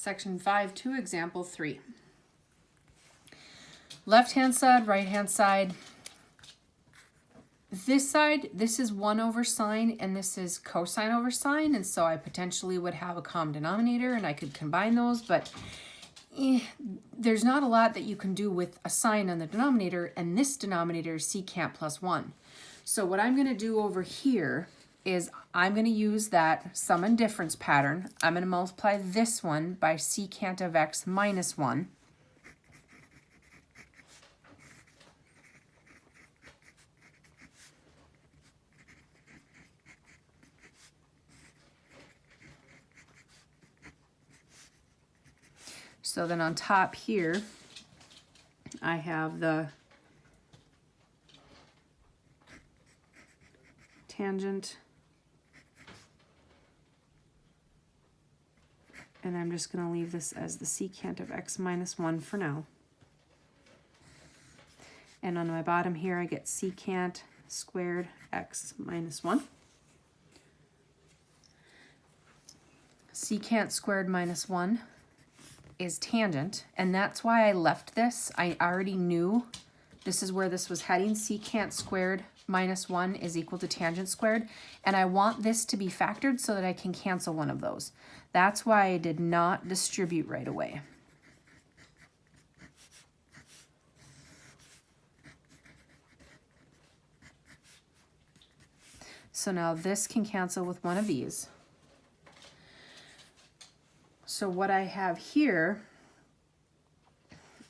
Section 5.2, example 3. Left-hand side, right-hand side. This side, this is 1 over sine, and this is cosine over sine, and so I potentially would have a common denominator, and I could combine those, but there's not a lot that you can do with a sine on the denominator, and this denominator is secant plus 1. So what I'm going to do over here is I'm going to use that sum and difference pattern. I'm going to multiply this one by secant of x minus 1. So then on top here, I have the tangent, and I'm just going to leave this as the secant of x minus 1 for now. And on my bottom here, I get secant squared x minus 1. Secant squared minus 1 is tangent, and that's why I left this. I already knew this is where this was heading. Secant squared minus 1 is equal to tangent squared, and I want this to be factored so that I can cancel one of those. That's why I did not distribute right away. So now this can cancel with one of these. So what I have here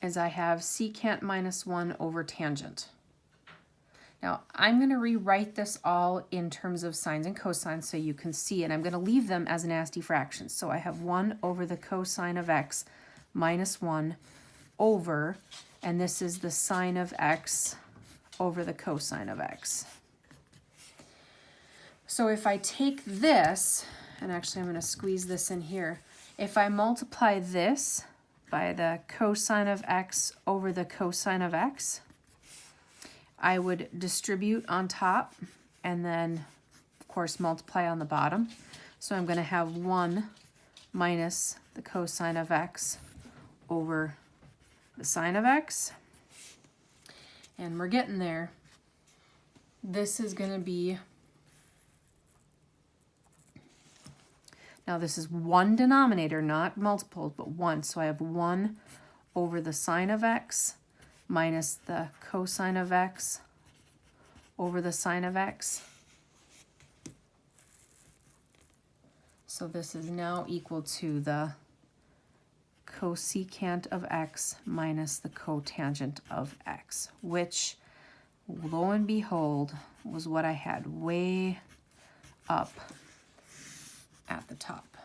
is I have secant minus 1 over tangent. Now I'm going to rewrite this all in terms of sines and cosines so you can see it. I'm going to leave them as nasty fractions. So I have 1 over the cosine of x minus 1 over, and this is the sine of x over the cosine of x. So if I take this, and actually I'm going to squeeze this in here, if I multiply this by the cosine of x over the cosine of x, I would distribute on top and then, of course, multiply on the bottom. So I'm going to have 1 minus the cosine of x over the sine of x. And we're getting there. This is going to be, now this is one denominator, not multiples, but 1. So I have 1 over the sine of x minus the cosine of x over the sine of x. So this is now equal to the cosecant of x minus the cotangent of x, which, lo and behold, was what I had way up at the top.